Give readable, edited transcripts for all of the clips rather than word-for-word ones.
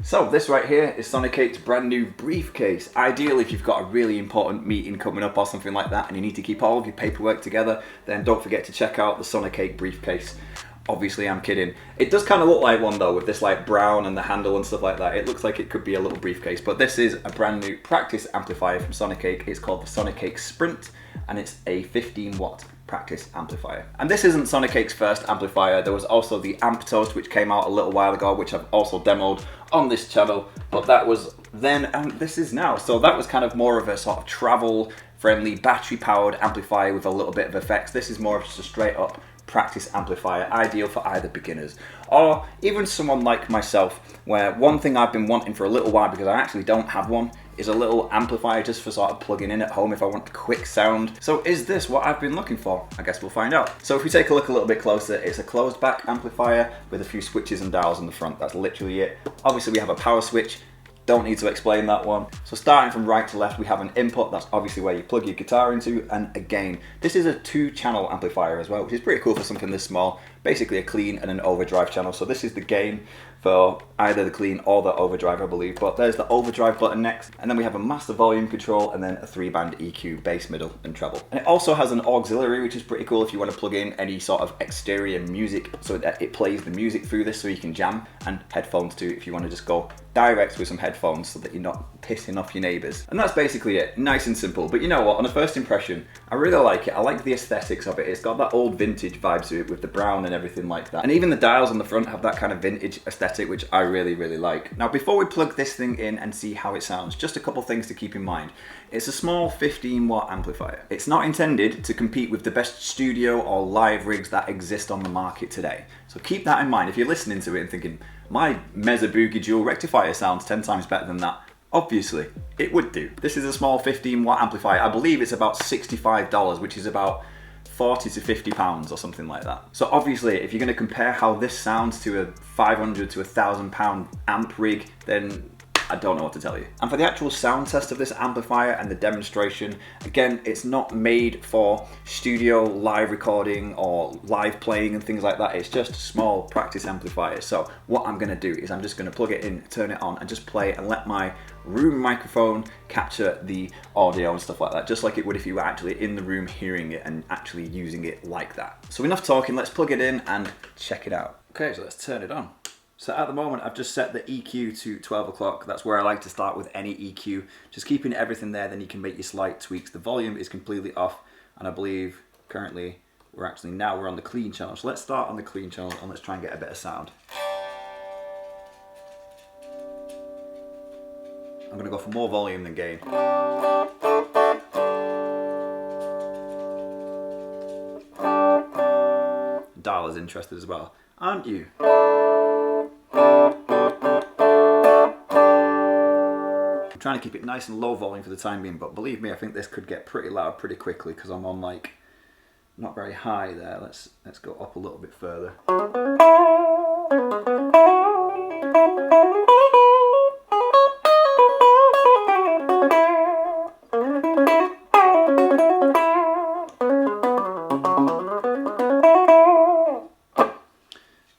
So this right here is Sonicake's brand new briefcase. Ideal if you've got a really important meeting coming up or something like that and you need to keep all of your paperwork together, then don't forget to check out the Sonicake briefcase. Obviously I'm kidding. It does kind of look like one though, with this like brown and the handle and stuff like that. It looks like it could be a little briefcase, but this is a brand new practice amplifier from Sonicake. It's called the Sonicake Sprint and it's a 15-watt practice amplifier. And this isn't Sonicake's first amplifier. There was also the Amp Toast, which came out a little while ago, which I've also demoed on this channel, but that was then and this is now. So that was kind of more of a sort of travel friendly battery powered amplifier with a little bit of effects. This is more of just a straight up practice amplifier, ideal for either beginners or even someone like myself, where one thing I've been wanting for a little while, because I actually don't have one, is a little amplifier just for sort of plugging in at home if I want a quick sound. So is this what I've been looking for? I guess we'll find out. So if we take a look a little bit closer, it's a closed back amplifier with a few switches and dials on the front. That's literally it. Obviously we have a power switch. Don't need to explain that one. So starting from right to left, we have an input. That's obviously where you plug your guitar into, and a gain. This is a 2-channel amplifier as well, which is pretty cool for something this small. Basically a clean and an overdrive channel. So this is the gain for either the clean or the overdrive, I believe. But there's the overdrive button next, and then we have a master volume control, and then a 3-band EQ, bass, middle, and treble. And it also has an auxiliary, which is pretty cool if you want to plug in any sort of exterior music, so that it plays the music through this so you can jam, and headphones too if you want to just go direct with some headphones so that you're not pissing off your neighbours. And that's basically it, nice and simple. But you know what, on a first impression, I really like it. I like the aesthetics of it. It's got that old vintage vibe to it with the brown and everything like that. And even the dials on the front have that kind of vintage aesthetic, which I really like. Now before we plug this thing in and see how it sounds, just a couple things to keep in mind. It's a small 15-watt amplifier. It's not intended to compete with the best studio or live rigs that exist on the market today. So keep that in mind. If you're listening to it and thinking, my Mesa Boogie dual rectifier sounds 10 times better than that, obviously it would do. This is a small 15-watt amplifier. I believe it's about $65, which is about 40 to 50 pounds or something like that. So obviously if you're going to compare how this sounds to a 500 to 1,000 pound amp rig, then I don't know what to tell you. And for the actual sound test of this amplifier and the demonstration, again, it's not made for studio live recording or live playing and things like that. It's just a small practice amplifier. So what I'm gonna do is I'm just gonna plug it in, turn it on, and just play and let my room microphone capture the audio and stuff like that, just like it would if you were actually in the room hearing it and actually using it like that. So enough talking, let's plug it in and check it out. Okay, so let's turn it on. So at the moment, I've just set the EQ to 12 o'clock. That's where I like to start with any EQ. Just keeping everything there, then you can make your slight tweaks. The volume is completely off, and I believe currently we're on the clean channel. So let's start on the clean channel and let's try and get a bit of sound. I'm gonna go for more volume than gain. Dial is interested as well, aren't you? Trying to keep it nice and low volume for the time being, but believe me, I think this could get pretty loud pretty quickly because I'm on like not very high there. Let's go up a little bit further.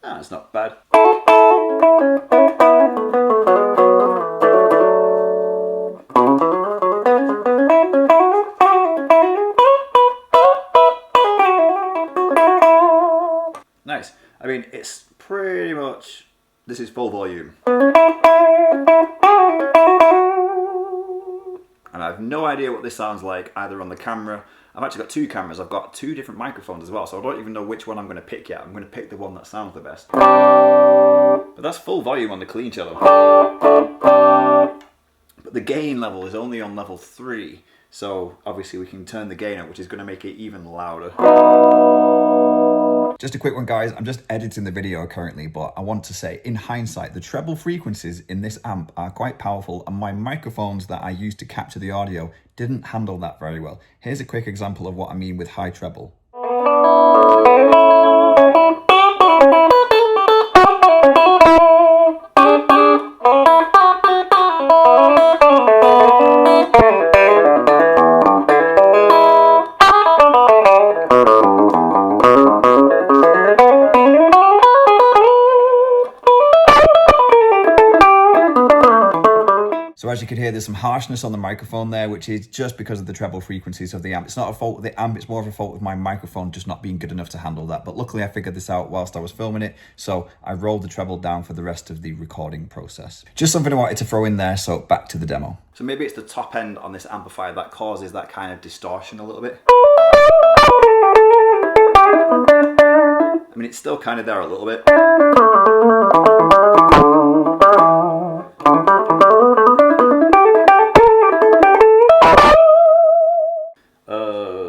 That's not bad. Nice. I mean, it's pretty much, this is full volume. And I have no idea what this sounds like either on the camera. I've actually got 2 cameras. I've got 2 different microphones as well, so I don't even know which one I'm going to pick yet. I'm going to pick the one that sounds the best. But that's full volume on the clean cello. But the gain level is only on level 3. So obviously we can turn the gain up, which is going to make it even louder. Just a quick one, guys. I'm just editing the video currently, but I want to say, in hindsight, the treble frequencies in this amp are quite powerful, and my microphones that I used to capture the audio didn't handle that very well. Here's a quick example of what I mean with high treble. So as you can hear, there's some harshness on the microphone there, which is just because of the treble frequencies of the amp. It's not a fault of the amp, it's more of a fault of my microphone just not being good enough to handle that. But luckily I figured this out whilst I was filming it, so I rolled the treble down for the rest of the recording process. Just something I wanted to throw in there, so back to the demo. So maybe it's the top end on this amplifier that causes that kind of distortion a little bit. I mean, it's still kind of there a little bit.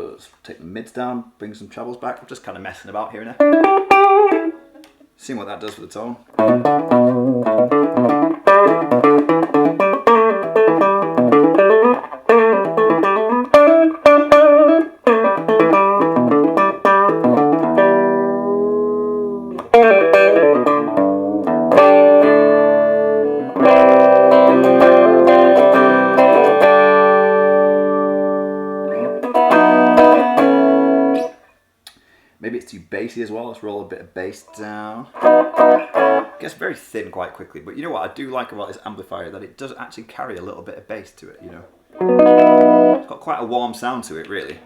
Let's take the mids down, bring some trebles back. I'm just kind of messing about here and there. Seeing what that does for the tone. Maybe it's too bassy as well. Let's roll a bit of bass down. It gets very thin quite quickly, but you know what I do like about this amplifier, that it does actually carry a little bit of bass to it, you know. It's got quite a warm sound to it, really.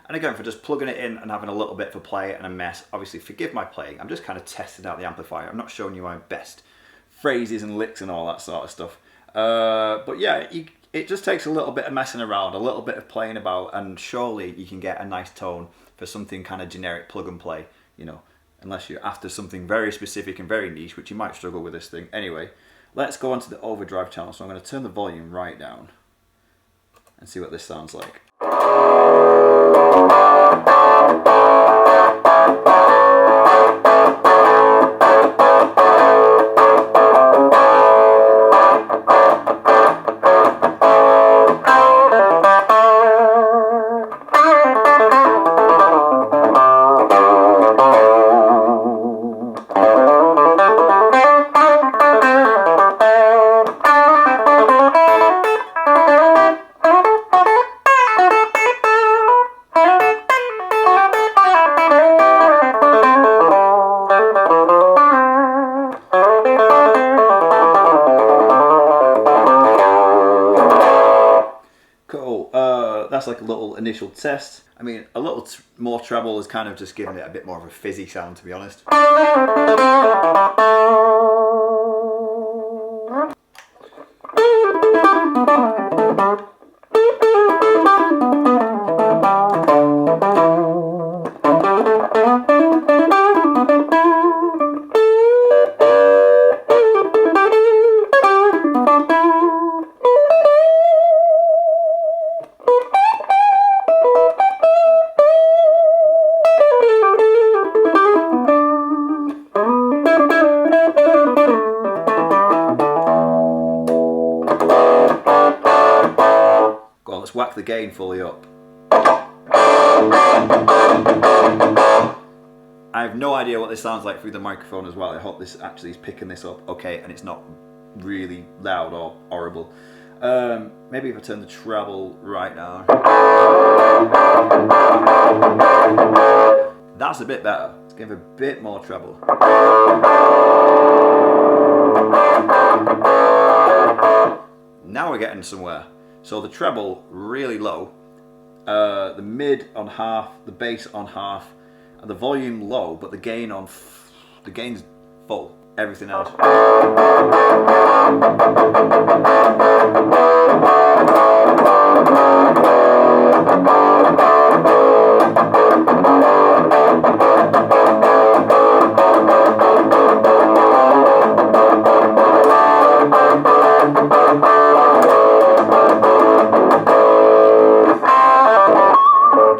And again, for just plugging it in and having a little bit for play and a mess, obviously forgive my playing, I'm just kind of testing out the amplifier. I'm not showing you my best phrases and licks and all that sort of stuff. But yeah, it just takes a little bit of messing around, a little bit of playing about, and surely you can get a nice tone for something kind of generic plug and play, you know, unless you're after something very specific and very niche, which you might struggle with this thing. Anyway, let's go on to the overdrive channel. So I'm going to turn the volume right down and see what this sounds like. That's like a little initial test. I mean, a little more treble is kind of just giving it a bit more of a fizzy sound, to be honest. Let's whack the gain fully up. I have no idea what this sounds like through the microphone as well. I hope this actually is picking this up okay and it's not really loud or horrible. Maybe if I turn the treble right now. That's a bit better. Let's give a bit more treble. Now we're getting somewhere. So the treble really low, the mid on half, the bass on half, and the volume low, but the gain on the gain's full. Everything else.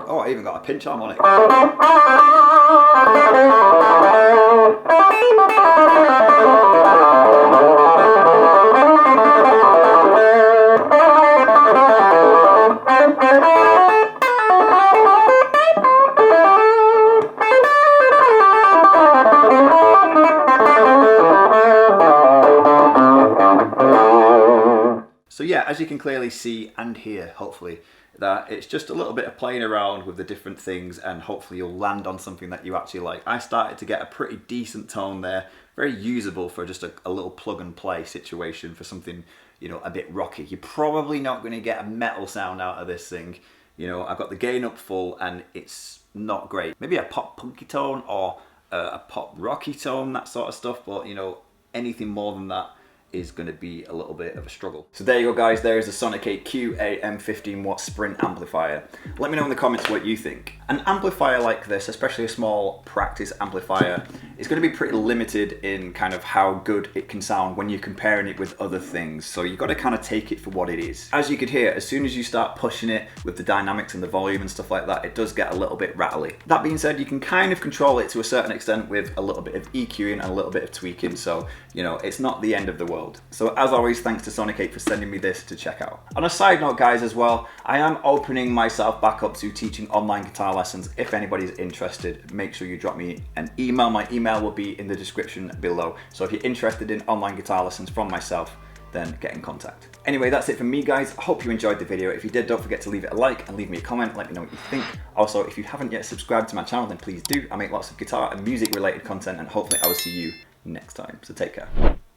Oh, I even got a pinch arm on it. So yeah, as you can clearly see and hear, hopefully, that it's just a little bit of playing around with the different things, and hopefully you'll land on something that you actually like. I started to get a pretty decent tone there, very usable for just a little plug and play situation for something, you know, a bit rocky. You're probably not going to get a metal sound out of this thing. You know, I've got the gain up full and it's not great. Maybe a pop punky tone or a pop rocky tone, that sort of stuff, but you know, anything more than that is going to be a little bit of a struggle. So there you go guys, there is the Sonicake QAM 15W Sprint Amplifier. Let me know in the comments what you think. An amplifier like this, especially a small practice amplifier, is going to be pretty limited in kind of how good it can sound when you're comparing it with other things. So you've got to kind of take it for what it is. As you could hear, as soon as you start pushing it with the dynamics and the volume and stuff like that, it does get a little bit rattly. That being said, you can kind of control it to a certain extent with a little bit of EQing and a little bit of tweaking. So, you know, it's not the end of the world. So as always, thanks to Sonicake for sending me this to check out. On a side note guys as well, I am opening myself back up to teaching online guitar lessons. If anybody's interested, make sure you drop me an email. My email will be in the description below. So if you're interested in online guitar lessons from myself, then get in contact. Anyway, that's it from me guys. I hope you enjoyed the video. If you did, don't forget to leave it a like and leave me a comment. Let me know what you think. Also, if you haven't yet subscribed to my channel, then please do. I make lots of guitar and music related content, and hopefully I will see you next time. So take care.